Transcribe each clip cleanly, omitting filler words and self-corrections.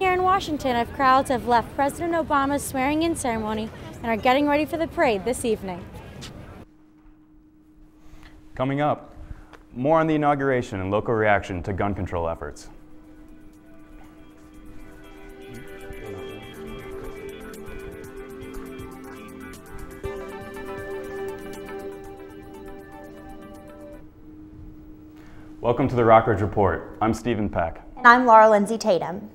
Here in Washington, crowds have left President Obama's swearing-in ceremony and are getting ready for the parade this evening. Coming up, more on the inauguration and local reaction to gun control efforts. Welcome to the Rockbridge Report. I'm Stephen Peck. And I'm Laura Lindsay Tatum.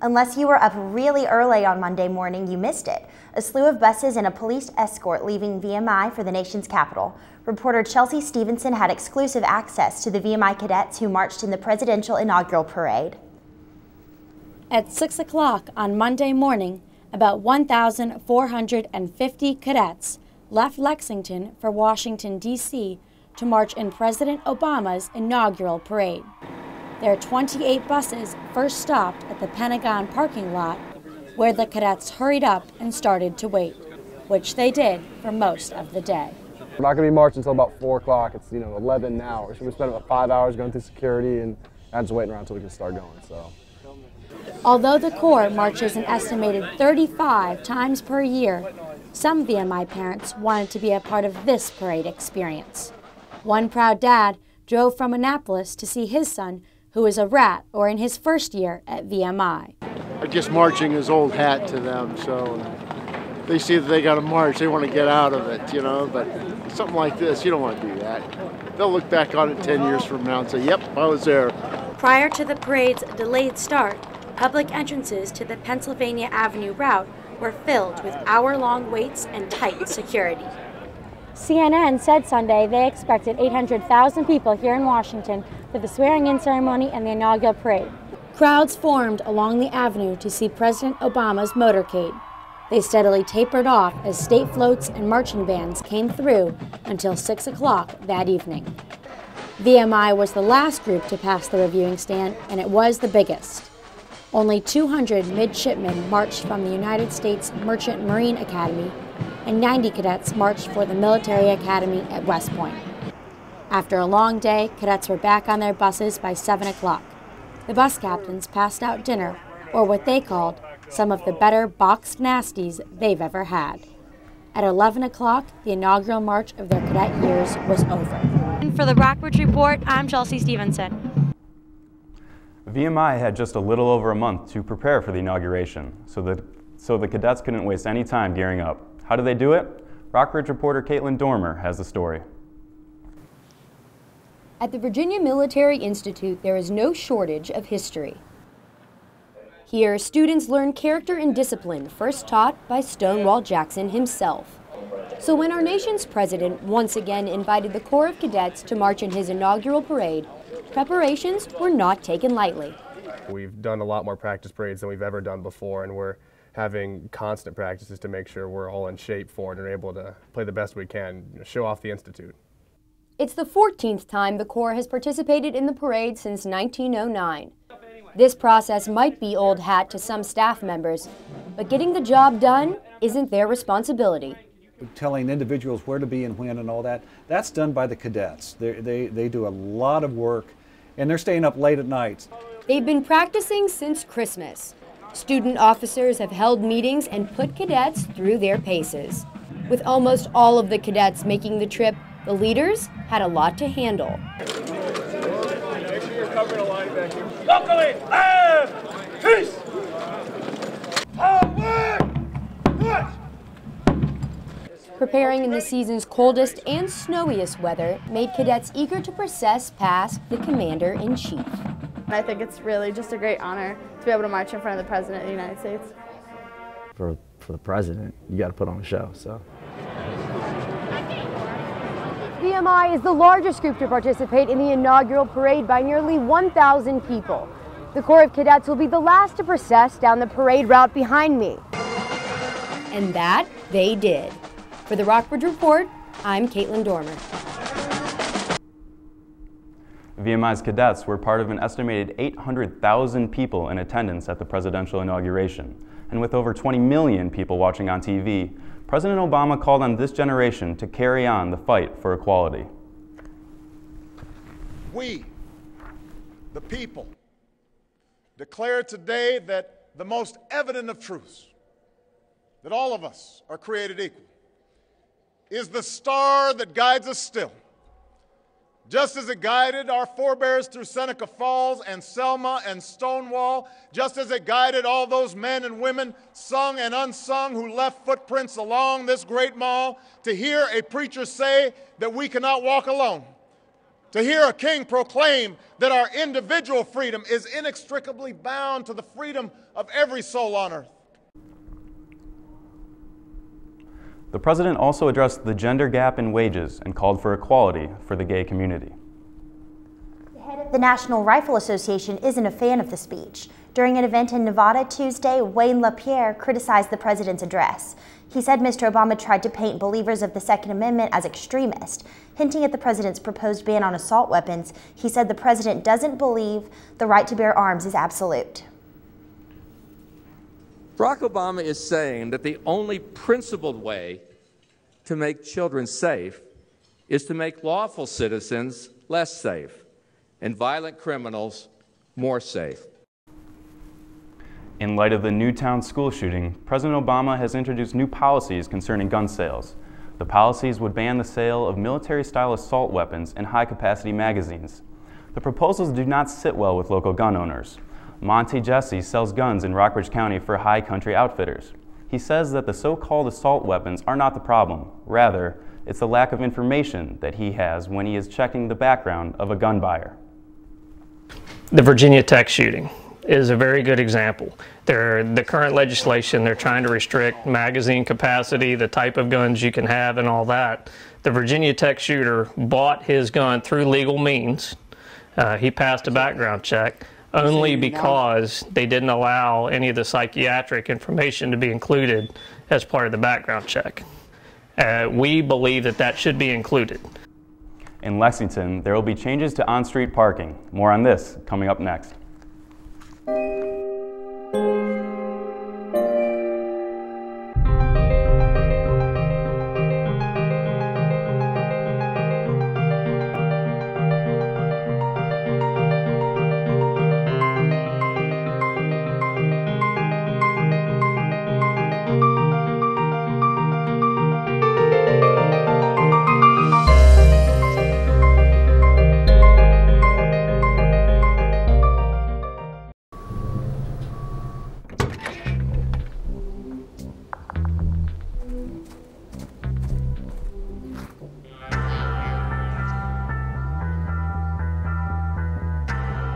Unless you were up really early on Monday morning, you missed it. A slew of buses and a police escort leaving VMI for the nation's capital. Reporter Chelsea Stevenson had exclusive access to the VMI cadets who marched in the presidential inaugural parade. At 6 o'clock on Monday morning, about 1,450 cadets left Lexington for Washington, D.C. to march in President Obama's inaugural parade. Their 28 buses first stopped at the Pentagon parking lot, where the cadets hurried up and started to wait, which they did for most of the day. We're not going to be marching until about 4 o'clock. It's 11 now. So we spent about 5 hours going through security, and I'm just waiting around until we can start going. So, although the Corps marches an estimated 35 times per year, some VMI parents wanted to be a part of this parade experience. One proud dad drove from Annapolis to see his son, who is a rat or in his first year at VMI. I guess marching is old hat to them, so they see that they got to march, they want to get out of it, but something like this, you don't want to do that. They'll look back on it 10 years from now and say, yep, I was there. Prior to the parade's delayed start, public entrances to the Pennsylvania Avenue route were filled with hour-long waits and tight security. CNN said Sunday they expected 800,000 people here in Washington for the swearing-in ceremony and the inaugural parade. Crowds formed along the avenue to see President Obama's motorcade. They steadily tapered off as state floats and marching bands came through until 6 o'clock that evening. VMI was the last group to pass the reviewing stand, and it was the biggest. Only 200 midshipmen marched from the United States Merchant Marine Academy, and 90 cadets marched for the Military Academy at West Point. After a long day, cadets were back on their buses by 7 o'clock. The bus captains passed out dinner, or what they called some of the better boxed nasties they've ever had. At 11 o'clock, the inaugural march of their cadet years was over. And for the Rockbridge Report, I'm Chelsea Stevenson. VMI had just a little over a month to prepare for the inauguration, so the cadets couldn't waste any time gearing up. How did they do it? Rockbridge reporter Caitlin Dormer has the story. At the Virginia Military Institute, there is no shortage of history. Here, students learn character and discipline, first taught by Stonewall Jackson himself. So when our nation's president once again invited the Corps of Cadets to march in his inaugural parade, preparations were not taken lightly. we've done a lot more practice parades than we've ever done before, and we're having constant practices to make sure we're all in shape for it and are able to play the best we can, show off the Institute. It's the 14th time the Corps has participated in the parade since 1909. This process might be old hat to some staff members, but getting the job done isn't their responsibility. Telling individuals where to be and when and all that, that's done by the cadets. They do a lot of work, and they're staying up late at night. They've been practicing since Christmas. Student officers have held meetings and put cadets through their paces. With almost all of the cadets making the trip, the leaders had a lot to handle. Locally, peace! Preparing in the season's coldest and snowiest weather made cadets eager to process past the Commander-in-Chief. I think it's really just a great honor to be able to march in front of the President of the United States. For the President, you got to put on a show, so. VMI is the largest group to participate in the inaugural parade by nearly 1,000 people. The Corps of Cadets will be the last to process down the parade route behind me. And that they did. For the Rockbridge Report, I'm Caitlin Dormer. VMI's cadets were part of an estimated 800,000 people in attendance at the presidential inauguration. And with over 20 million people watching on TV, President Obama called on this generation to carry on the fight for equality. We, the people, declare today that the most evident of truths, that all of us are created equal, is the star that guides us still. Just as it guided our forebears through Seneca Falls and Selma and Stonewall, just as it guided all those men and women, sung and unsung, who left footprints along this great mall, to hear a preacher say that we cannot walk alone, to hear a king proclaim that our individual freedom is inextricably bound to the freedom of every soul on earth. The president also addressed the gender gap in wages and called for equality for the gay community. The head of the National Rifle Association isn't a fan of the speech. During an event in Nevada Tuesday, Wayne LaPierre criticized the president's address. He said Mr. Obama tried to paint believers of the Second Amendment as extremist. Hinting at the president's proposed ban on assault weapons, he said the president doesn't believe the right to bear arms is absolute. Barack Obama is saying that the only principled way to make children safe is to make lawful citizens less safe and violent criminals more safe. In light of the Newtown school shooting, President Obama has introduced new policies concerning gun sales. The policies would ban the sale of military-style assault weapons and high-capacity magazines. The proposals do not sit well with local gun owners. Monty Jesse sells guns in Rockbridge County for high country outfitters. He says that the so-called assault weapons are not the problem. Rather, it's the lack of information that he has when he is checking the background of a gun buyer. The Virginia Tech shooting is a very good example. The current legislation, they're trying to restrict magazine capacity, the type of guns you can have and all that. The Virginia Tech shooter bought his gun through legal means. He passed a background check only because they didn't allow any of the psychiatric information to be included as part of the background check. We believe that that should be included. In Lexington, there will be changes to on-street parking. More on this coming up next.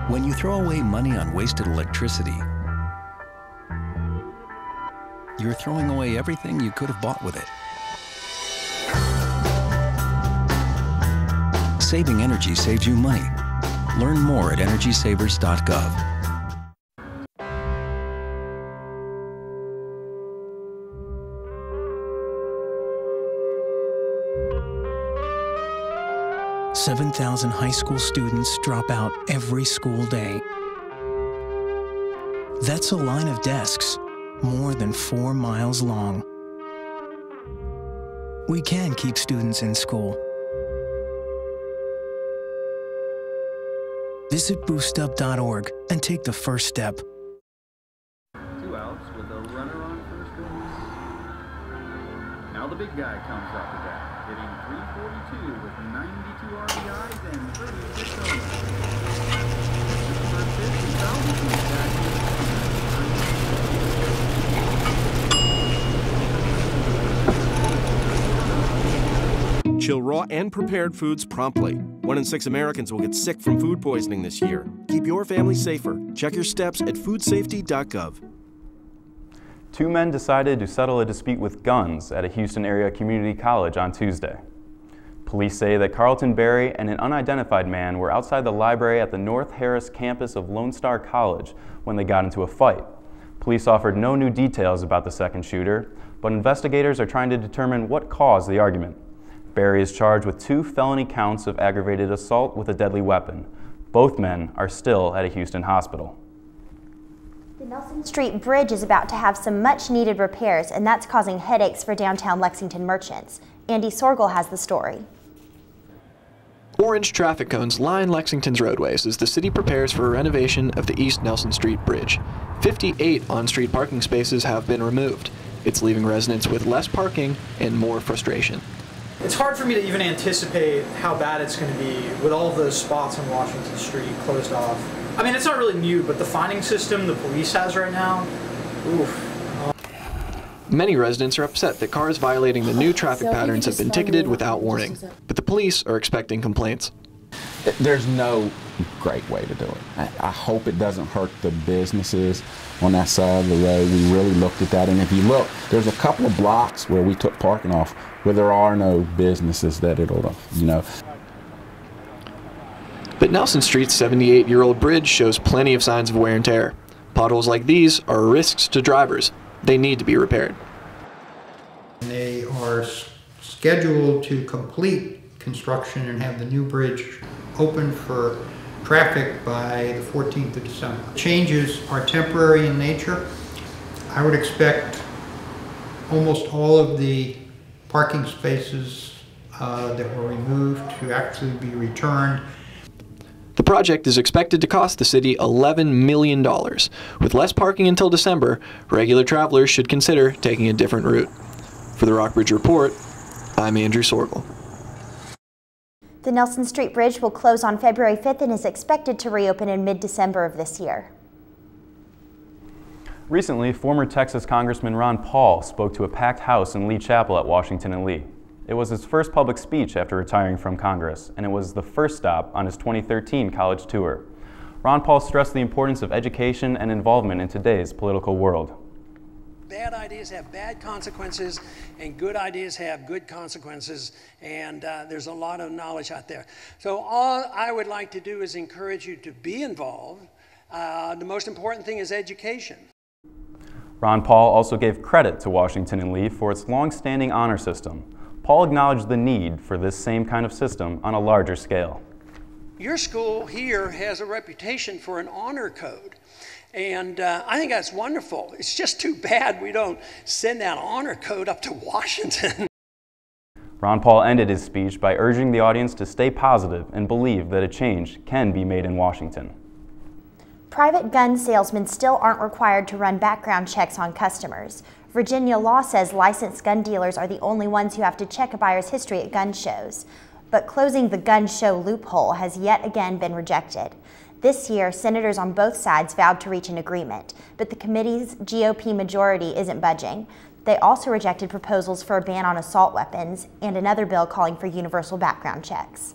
When you throw away money on wasted electricity, you're throwing away everything you could have bought with it. Saving energy saves you money. Learn more at energysavers.gov. $7,000 high school students drop out every school day. That's a line of desks more than 4 miles long. We can keep students in school. Visit boostup.org and take the first step. 2 outs with a runner on first base. Now the big guy comes up to bat, hitting .342 with 92 RBIs and 36 homers. Chill raw and prepared foods promptly. 1 in 6 Americans will get sick from food poisoning this year. Keep your family safer. Check your steps at foodsafety.gov. 2 men decided to settle a dispute with guns at a Houston area community college on Tuesday. Police say that Carlton Berry and an unidentified man were outside the library at the North Harris campus of Lone Star College when they got into a fight. Police offered no new details about the second shooter, but investigators are trying to determine what caused the argument. Berry is charged with 2 felony counts of aggravated assault with a deadly weapon. Both men are still at a Houston hospital. The Nelson Street Bridge is about to have some much-needed repairs, and that's causing headaches for downtown Lexington merchants. Andy Sorgel has the story. Orange traffic cones line Lexington's roadways as the city prepares for a renovation of the East Nelson Street Bridge. 58 on-street parking spaces have been removed. It's leaving residents with less parking and more frustration. It's hard for me to even anticipate how bad it's going to be with all of those spots on Washington Street closed off. I mean, it's not really new, but the finding system the police has right now, oof. Many residents are upset that cars violating the new traffic patterns have been ticketed without warning, but the police are expecting complaints. There's no great way to do it. I hope it doesn't hurt the businesses on that side of the road. We really looked at that, and if you look, there's a couple of blocks where we took parking off where there are no businesses that it'll, But Nelson Street's 78-year-old bridge shows plenty of signs of wear and tear. Potholes like these are risks to drivers. They need to be repaired. They are scheduled to complete construction and have the new bridge open for traffic by the 14th of December. Changes are temporary in nature. I would expect almost all of the parking spaces that were removed to actually be returned. The project is expected to cost the city $11 million. With less parking until December, regular travelers should consider taking a different route. For the Rockbridge Report, I'm Andrew Sorgel. The Nelson Street Bridge will close on February 5th and is expected to reopen in mid-December of this year. Recently, former Texas Congressman Ron Paul spoke to a packed house in Lee Chapel at Washington and Lee. It was his first public speech after retiring from Congress, and it was the first stop on his 2013 college tour. Ron Paul stressed the importance of education and involvement in today's political world. Bad ideas have bad consequences, and good ideas have good consequences, and there's a lot of knowledge out there. So all I would like to do is encourage you to be involved. The most important thing is education. Ron Paul also gave credit to Washington and Lee for its long-standing honor system. Paul acknowledged the need for this same kind of system on a larger scale. Your school here has a reputation for an honor code, and I think that's wonderful. It's just too bad we don't send that honor code up to Washington. Ron Paul ended his speech by urging the audience to stay positive and believe that a change can be made in Washington. Private gun salesmen still aren't required to run background checks on customers. Virginia law says licensed gun dealers are the only ones who have to check a buyer's history at gun shows. But closing the gun show loophole has yet again been rejected. This year, senators on both sides vowed to reach an agreement, but the committee's GOP majority isn't budging. They also rejected proposals for a ban on assault weapons and another bill calling for universal background checks.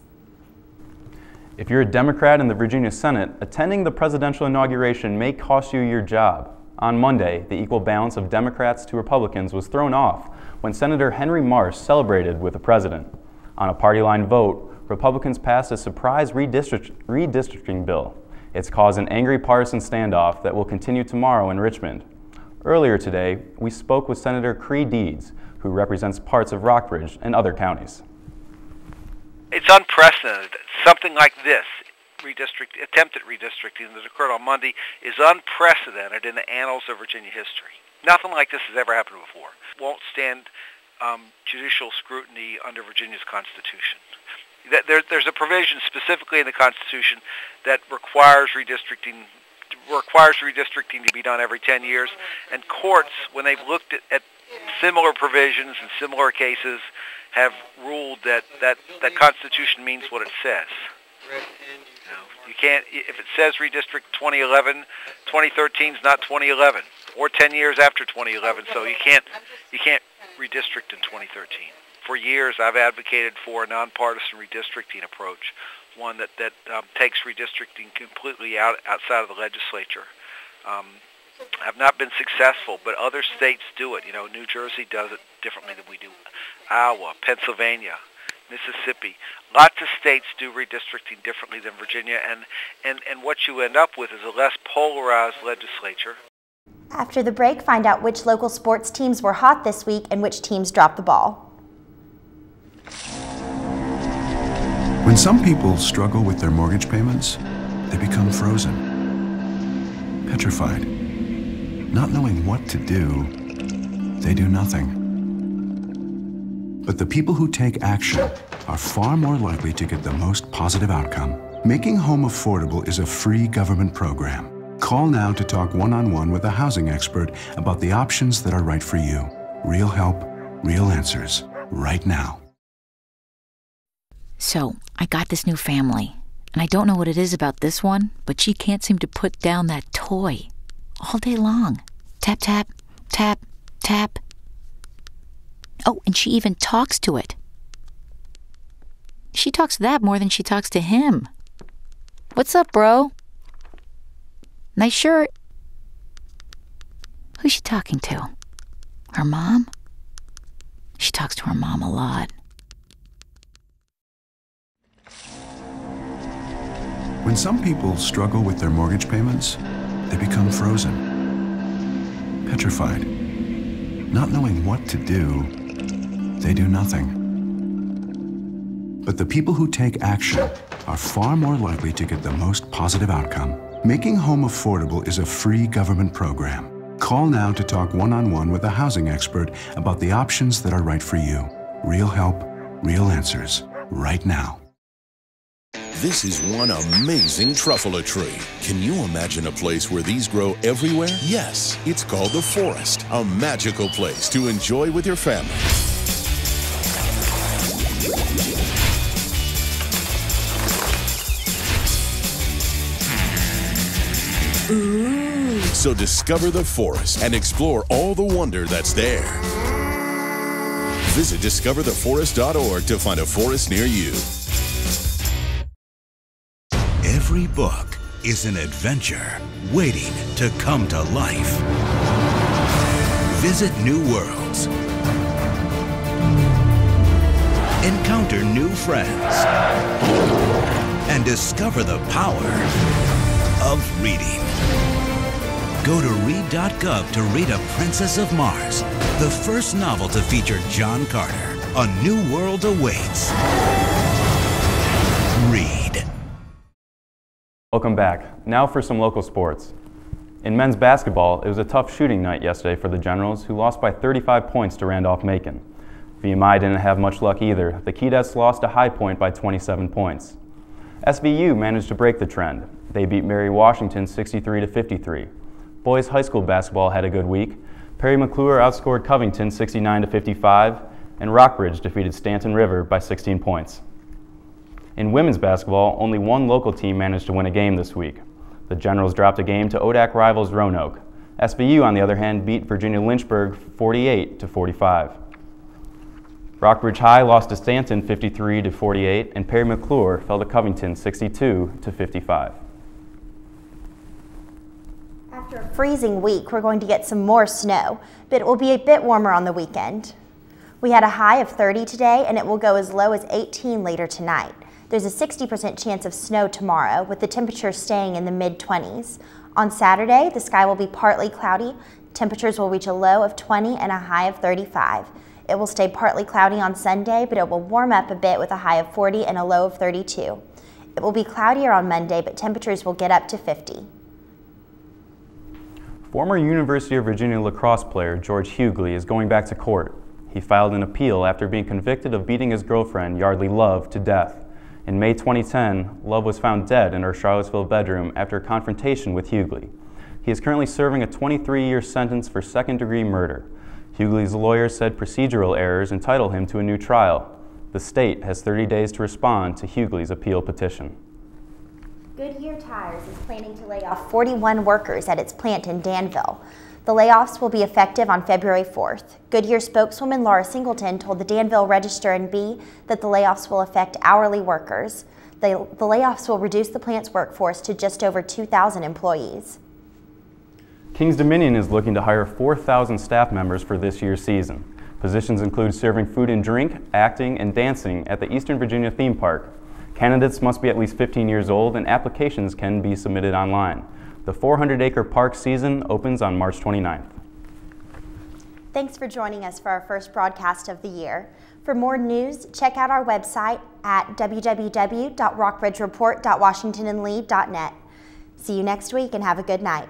If you're a Democrat in the Virginia Senate, attending the presidential inauguration may cost you your job. On Monday, the equal balance of Democrats to Republicans was thrown off when Senator Henry Marsh celebrated with the president. On a party line vote, Republicans passed a surprise redistricting bill. It's caused an angry partisan standoff that will continue tomorrow in Richmond. Earlier today, we spoke with Senator Cree Deeds, who represents parts of Rockbridge and other counties. It's unprecedented. Something like this, attempted redistricting that occurred on Monday, is unprecedented in the annals of Virginia history. Nothing like this has ever happened before. Won't stand judicial scrutiny under Virginia's Constitution. There's a provision specifically in the Constitution that requires redistricting to be done every 10 years, and courts, when they've looked at similar provisions in similar cases, have ruled that Constitution means what it says. You can't, if it says redistrict 2011, 2013 is not 2011, or 10 years after 2011, so you can't redistrict in 2013. For years, I've advocated for a nonpartisan redistricting approach, one that takes redistricting completely outside of the legislature. Have not been successful, but other states do it. New Jersey does it differently than we do. Iowa, Pennsylvania, Mississippi. Lots of states do redistricting differently than Virginia, and what you end up with is a less polarized legislature. After the break, find out which local sports teams were hot this week and which teams dropped the ball. When some people struggle with their mortgage payments, they become frozen, petrified. Not knowing what to do, they do nothing. But the people who take action are far more likely to get the most positive outcome. Making home affordable is a free government program. Call now to talk one-on-one with a housing expert about the options that are right for you. Real help, real answers, right now. So, I got this new family, and I don't know what it is about this one, but she can't seem to put down that toy all day long. Tap, tap, tap, tap. Oh, and she even talks to it. She talks to that more than she talks to him. What's up, bro? Nice shirt. Who's she talking to? Her mom? She talks to her mom a lot. When some people struggle with their mortgage payments, they become frozen, petrified. Not knowing what to do, they do nothing. But the people who take action are far more likely to get the most positive outcome. Making home affordable is a free government program. Call now to talk one-on-one with a housing expert about the options that are right for you. Real help, real answers, right now. This is one amazing truffula tree. Can you imagine a place where these grow everywhere? Yes, it's called the forest, a magical place to enjoy with your family. Ooh. So discover the forest and explore all the wonder that's there. Visit discovertheforest.org to find a forest near you. Every book is an adventure waiting to come to life. Visit new worlds. Encounter new friends. And discover the power of reading. Go to read.gov to read A Princess of Mars, the first novel to feature John Carter. A new world awaits. Read. Welcome back. Now for some local sports. In men's basketball, it was a tough shooting night yesterday for the Generals, who lost by 35 points to Randolph-Macon. VMI didn't have much luck either. The Keydets lost to High Point by 27 points. SVU managed to break the trend. They beat Mary Washington 63-53. Boys high school basketball had a good week. Perry McClure outscored Covington 69-55, and Rockbridge defeated Stanton River by 16 points. In women's basketball, only one local team managed to win a game this week. The Generals dropped a game to ODAC rivals Roanoke. SVU, on the other hand, beat Virginia Lynchburg 48-45. Rockbridge High lost to Stanton 53-48, and Perry McClure fell to Covington 62-55. After a freezing week, we're going to get some more snow, but it will be a bit warmer on the weekend. We had a high of 30 today, and it will go as low as 18 later tonight. There's a 60% chance of snow tomorrow, with the temperature staying in the mid-20s. On Saturday, the sky will be partly cloudy. Temperatures will reach a low of 20 and a high of 35. It will stay partly cloudy on Sunday, but it will warm up a bit with a high of 40 and a low of 32. It will be cloudier on Monday, but temperatures will get up to 50. Former University of Virginia lacrosse player George Hughley is going back to court. He filed an appeal after being convicted of beating his girlfriend, Yardley Love, to death. In May 2010, Love was found dead in her Charlottesville bedroom after a confrontation with Hughley. He is currently serving a 23-year sentence for second-degree murder. Hughley's lawyer said procedural errors entitle him to a new trial. The state has 30 days to respond to Hughley's appeal petition. Goodyear Tires is planning to lay off 41 workers at its plant in Danville. The layoffs will be effective on February 4th. Goodyear spokeswoman Laura Singleton told the Danville Register and Bee that the layoffs will affect hourly workers. The layoffs will reduce the plant's workforce to just over 2,000 employees. Kings Dominion is looking to hire 4,000 staff members for this year's season. Positions include serving food and drink, acting, and dancing at the Eastern Virginia theme park. Candidates must be at least 15 years old, and applications can be submitted online. The 400-acre park season opens on March 29th. Thanks for joining us for our first broadcast of the year. For more news, check out our website at www.rockbridgereport.washingtonandlee.net. See you next week and have a good night.